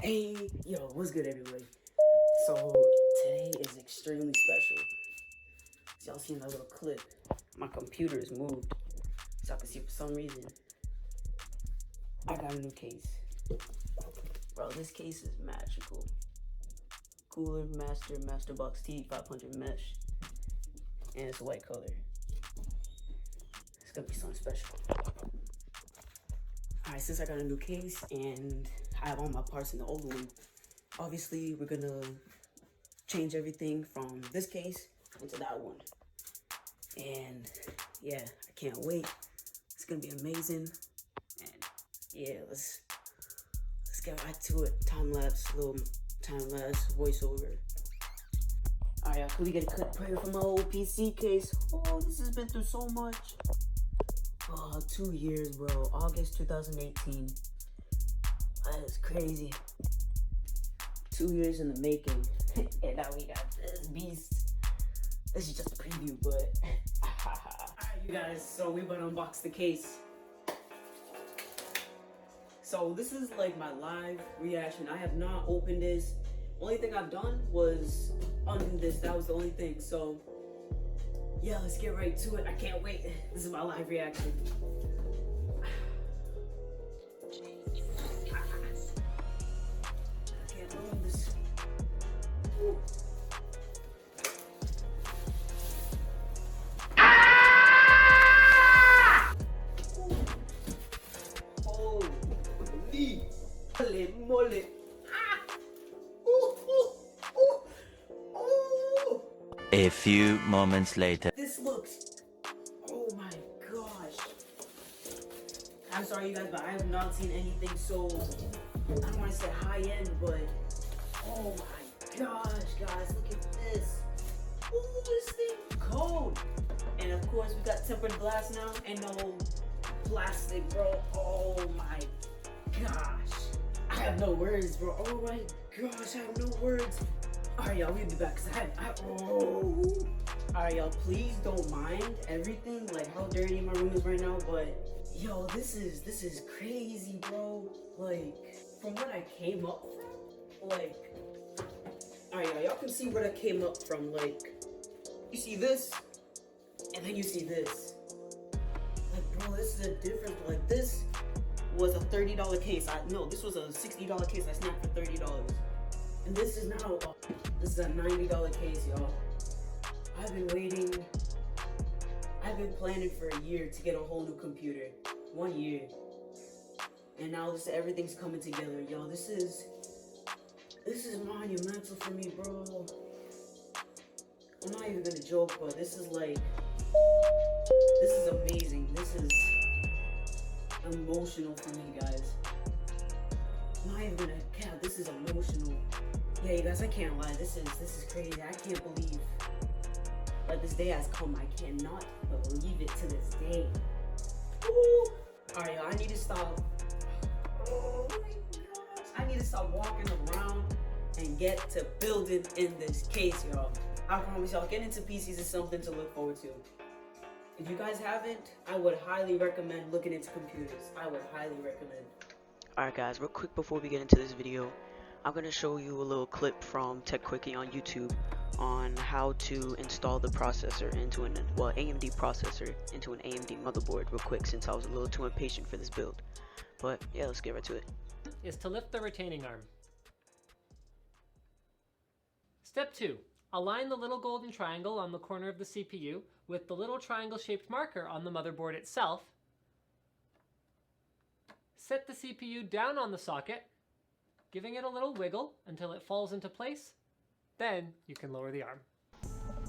Hey, yo, what's good, everybody? So, today is extremely special. So, y'all seen that little clip? My computer is moved. So, I can see for some reason, I got a new case. Bro, this case is magical. Cooler Masterbox TD500 mesh. And it's a white color. It's gonna be something special. Alright, since I got a new case and I have all my parts in the old one, obviously we're gonna change everything from this case into that one. And yeah, I can't wait. It's gonna be amazing. And yeah, let's get right to it. Little time lapse voiceover. Alright, y'all, could we get a cut prayer from my old PC case? Oh, this has been through so much. Oh, 2 years, bro. August 2018. That is crazy. 2 years in the making. And now we got this beast. This is just a preview, but alright, you guys, so we about to unbox the case. So this is like my live reaction. I have not opened this. Only thing I've done was undo this. That was the only thing. So yeah, let's get right to it. I can't wait. This is my live reaction. I can't believe this. Ooh. Holy moly. A few moments later. This looks, oh my gosh. I'm sorry you guys, but I have not seen anything so, I don't want to say high end, but oh my gosh, guys, look at this. Ooh, this thing cold. And of course we got tempered glass now and no plastic, bro. Oh my gosh. I have no words, bro. Oh my gosh, I have no words. Alright, y'all, we'll be back. Alright, y'all, please don't mind everything, like how dirty my room is right now, but yo, this is crazy, bro. Like, from what I came up from, like, alright, y'all can see where I came up from. Like, you see this, and then you see this. Like, bro, this is a difference. Like, this was a $30 case. No, this was a $60 case I snapped for $30. And this is now, this is a $90 case, y'all. I've been waiting, I've been planning for a year to get a whole new computer. 1 year. And now everything's coming together, yo. This is monumental for me, bro. I'm not even gonna joke, but this is like, this is amazing. This is emotional for me, guys. I'm not even gonna cap, this is emotional. Yeah, you guys, I can't lie. This is crazy. I can't believe that this day has come. I cannot believe it to this day. Ooh. Alright, I need to stop. Oh my gosh. I need to stop walking around and get to building in this case, y'all. I promise y'all, getting into PCs is something to look forward to. If you guys haven't, I would highly recommend looking into computers. I would highly recommend. Alright guys, real quick before we get into this video, I'm going to show you a little clip from Tech Quickie on YouTube on how to install the processor into an AMD processor into an AMD motherboard real quick, since I was a little too impatient for this build. But yeah, let's get right to it. Is to lift the retaining arm. Step 2. Align the little golden triangle on the corner of the CPU with the little triangle shaped marker on the motherboard itself. Set the CPU down on the socket, giving it a little wiggle until it falls into place. Then you can lower the arm.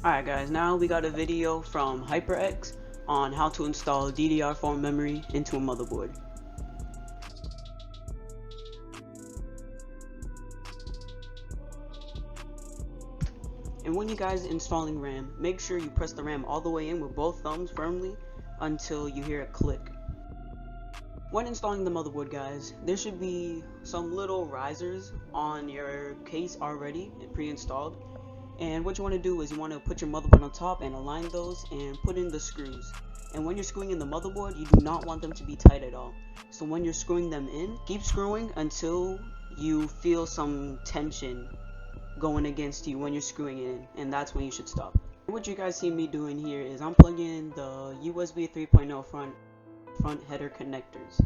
Alright guys, now we got a video from HyperX on how to install DDR4 memory into a motherboard. And when you guys installing RAM, make sure you press the RAM all the way in with both thumbs firmly until you hear it click. When installing the motherboard, guys, there should be some little risers on your case already pre-installed. And what you want to do is you want to put your motherboard on top and align those and put in the screws. And when you're screwing in the motherboard, you do not want them to be tight at all. So when you're screwing them in, keep screwing until you feel some tension going against you when you're screwing it in, and that's when you should stop. What you guys see me doing here is I'm plugging in the USB 3.0 front header connectors,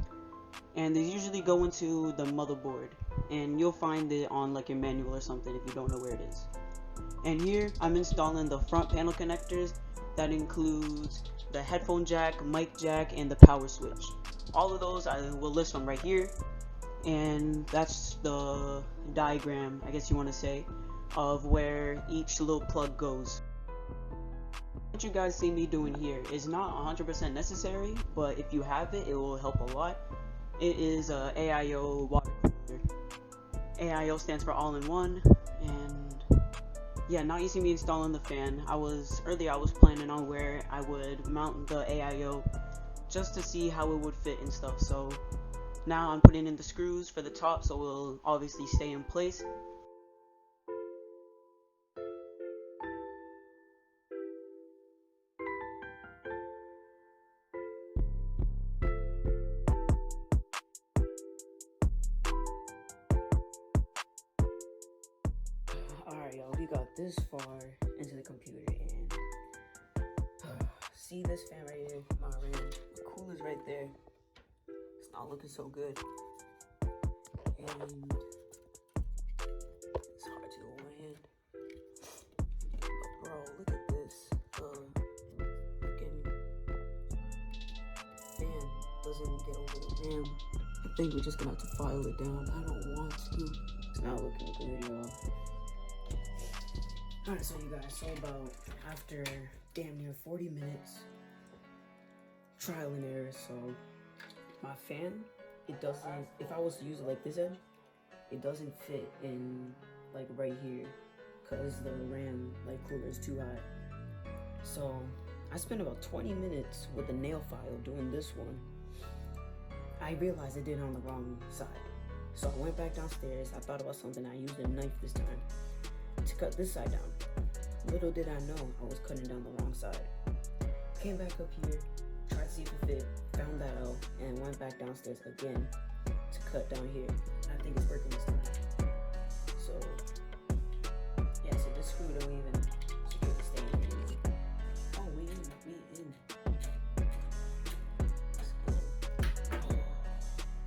and they usually go into the motherboard, and you'll find it on like your manual or something if you don't know where it is. And here I'm installing the front panel connectors. That includes the headphone jack, mic jack, and the power switch. All of those I will list them right here, and that's the diagram, I guess you want to say, of where each little plug goes. What you guys see me doing here is not 100% necessary, but if you have it, it will help a lot. It is a AIO water cooler. AIO stands for all-in-one, and yeah, now you see me installing the fan. Earlier I was planning on where I would mount the AIO just to see how it would fit and stuff. So now I'm putting in the screws for the top, so it will obviously stay in place. Alright, y'all, we got this far into the computer, and see this fan right here, my RAM. The cooler's right there. It's not looking so good, and it's hard to do with one hand. But bro, look at this. Freaking fan doesn't get over the RAM. I think we're just gonna have to file it down. I don't want to. It's not looking good, y'all. Alright, so you guys, so about after damn near 40 minutes trial and error, so my fan, it doesn't, if I was to use it like this end, it doesn't fit in like right here because the RAM like cooler is too high. So I spent about 20 minutes with the nail file doing this one. I realized I did it on the wrong side, so I went back downstairs. I thought about something. I used a knife this time to cut this side down. Little did I know I was cutting down the wrong side. Came back up here, tried to see if it fit, found that out, and went back downstairs again to cut down here. I think it's working this time. So yeah, so this screw don't even secure the stay in here. Oh, we in. Let's go. Oh,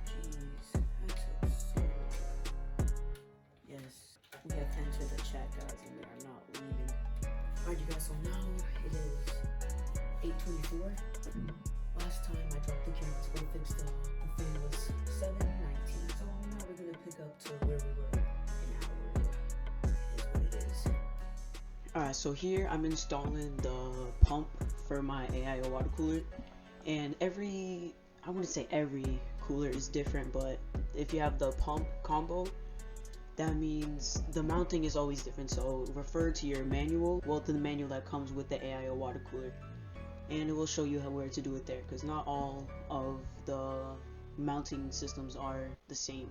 jeez, that took so long. Yes, we have entered the chat, guys, and we are not leaving. Alright, you guys, so now it is 8:24. Last time I dropped the camera to go fix the fan was 7:19. So now we're gonna pick up to where we were an hour ago. It is what it is. Alright, so here I'm installing the pump for my AIO water cooler. And I wouldn't say every cooler is different, but if you have the pump combo, that means the mounting is always different. So refer to your manual, to the manual that comes with the AIO water cooler, and it will show you where to do it there, because not all of the mounting systems are the same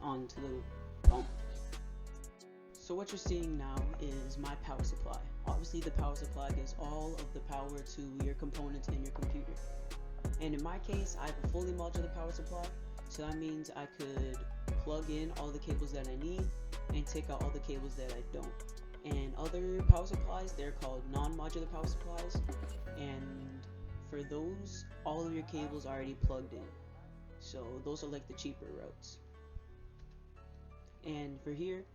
onto the pump. So what you're seeing now is my power supply. Obviously the power supply gives all of the power to your components in your computer, and in my case I have a fully modular power supply, so that means I could plug in all the cables that I need and take out all the cables that I don't. And other power supplies, they're called non-modular power supplies, and for those, all of your cables are already plugged in, so those are like the cheaper routes. And for here,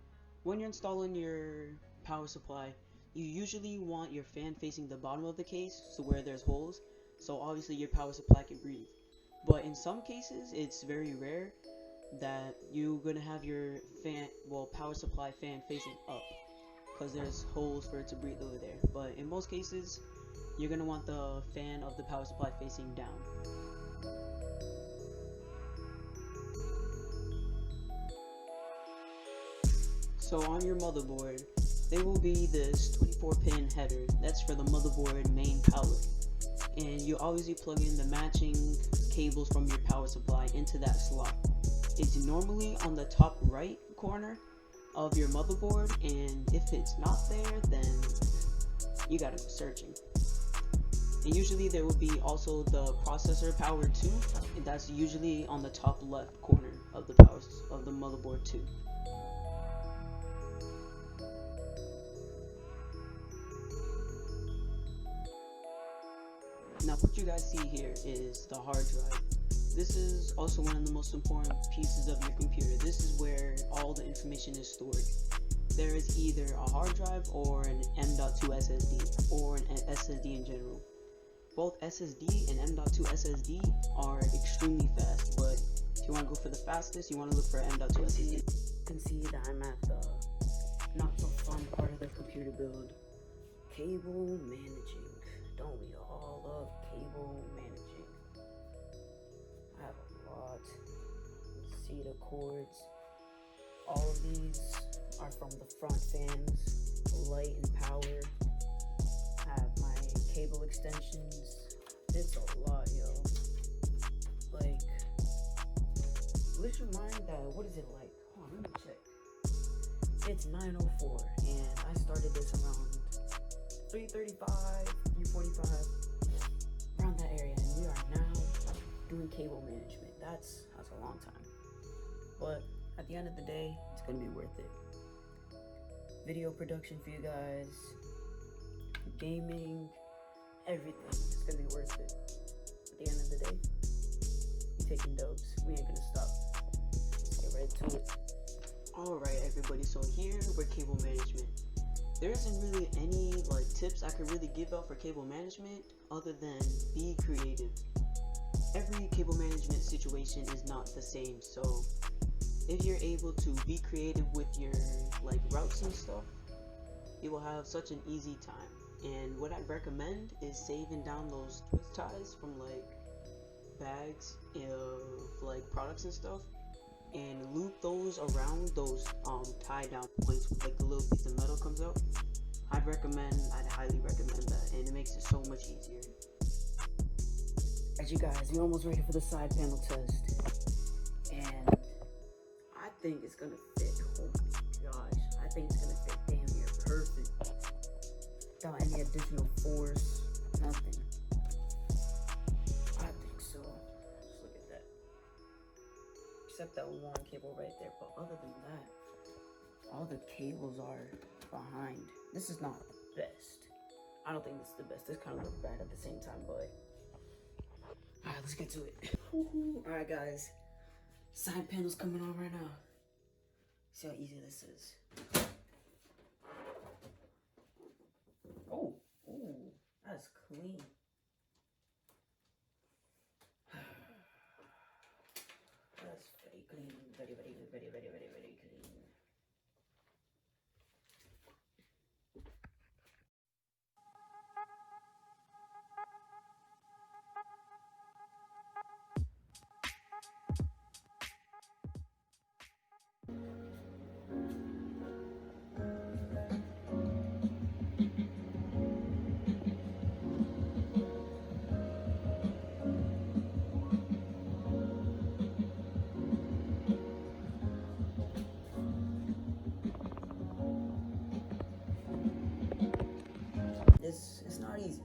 when you're installing your power supply, you usually want your fan facing the bottom of the case, so where there's holes, so obviously your power supply can breathe. But in some cases, it's very rare that you're gonna have your power supply fan facing up, because there's holes for it to breathe over there. But in most cases, you're gonna want the fan of the power supply facing down. So on your motherboard, there will be this 24-pin header. That's for the motherboard main power. And you always plug in the matching cables from your power supply into that slot. It's normally on the top right corner of your motherboard, and if it's not there, then you gotta go searching. And usually there will be also the processor power too, and that's usually on the top left corner of the motherboard too. Now what you guys see here is the hard drive. This is also one of the most important pieces of your computer. This is where all the information is stored. There is either a hard drive or an M.2 SSD or an SSD in general. Both SSD and M.2 SSD are extremely fast, but if you want to go for the fastest, you want to look for M.2 SSD. You can see that I'm at the not so fun part of the computer build. Cable managing. Don't we all love cable managing? I have a lot. See the cords. All of these are from the front fans, light and power. I have my cable extensions. It's a lot, yo. Like, let's remind that, what is it like? Hold on, let me check. It's 9:04, and I started this around 3:35, 3:45, around that area, and we are now doing cable management. That's a long time. But at the end of the day, it's gonna be worth it. Video production for you guys, gaming, everything. It's gonna be worth it. At the end of the day, we taking dubs. We ain't gonna stop. Let's get right to it. Alright everybody, so here we're cable management. There isn't really any like tips I could really give out for cable management other than be creative. Every cable management situation is not the same, so if you're able to be creative with your like routes and stuff, you will have such an easy time. And what I'd recommend is saving down those twist ties from like bags of like products and stuff, and loop those around those tie down points with like the little piece of metal comes out. I'd highly recommend that, and it makes it so much easier. Alright you guys, we're almost ready for the side panel test. And I think it's gonna fit. Oh my gosh, I think it's gonna fit damn near perfect. Without any additional force, nothing. I think so. Just look at that. Except that one cable right there, but other than that, all the cables are behind. This is not the best. I don't think this is the best. This kind of looks bad at the same time, but alright, let's get to it. Alright guys, side panel's coming on right now. See how easy this is. Oh, that's clean. That's very clean. Very, very, very, very, very, very clean. It's not easy.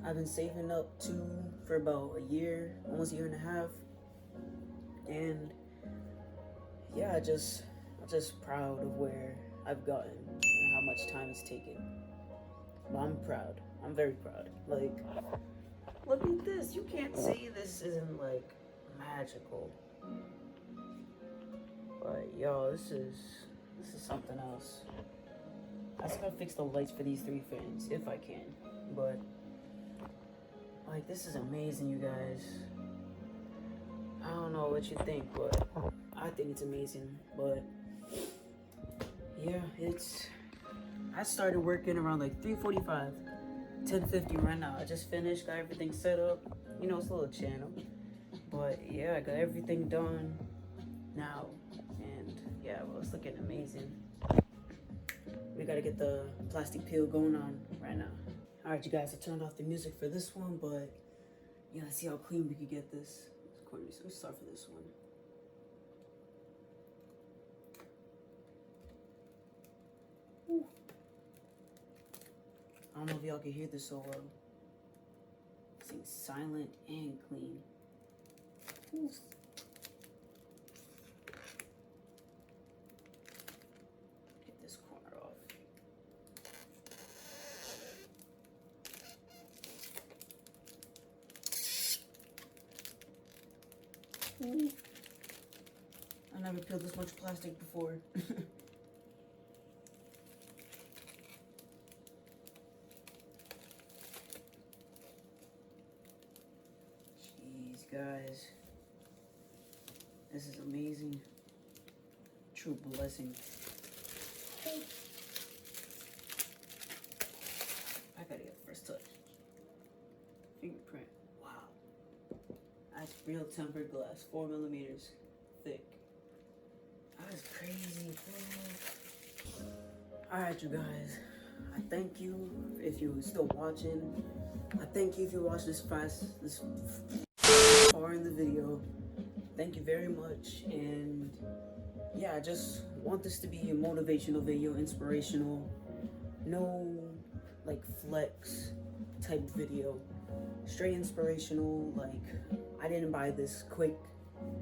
I've been saving up for about a year, almost a year and a half, and yeah, I'm just proud of where I've gotten and how much time it's taken. But I'm proud. I'm very proud. Like, look at this. You can't say this isn't like magical. But yo, this is something else. I just gotta fix the lights for these 3 fans if I can. But like, this is amazing, you guys. I don't know what you think, but I think it's amazing. But yeah, I started working around like 3:45, 10:50 right now. I just finished, got everything set up. You know, it's a little channel. But yeah, I got everything done now. And yeah, well, it's looking amazing. We gotta get the plastic peel going on right now. Alright, you guys, I turned off the music for this one, but yeah, let's see how clean we can get this. Let's start for this one. Whew. I don't know if y'all can hear this so well. silent and clean. Oof. Get this corner off. Ooh. I never peeled this much plastic before. Jeez, guys. This is amazing. True blessing. I gotta get the first touch. Fingerprint. Wow. That's real tempered glass. 4 millimeters thick. That's crazy, bro. Alright, you guys. I thank you if you're still watching. I thank you if you watched this far in the video. Thank you very much. And yeah, I just want this to be a motivational video, inspirational. No like flex type video. Straight inspirational. Like, I didn't buy this quick.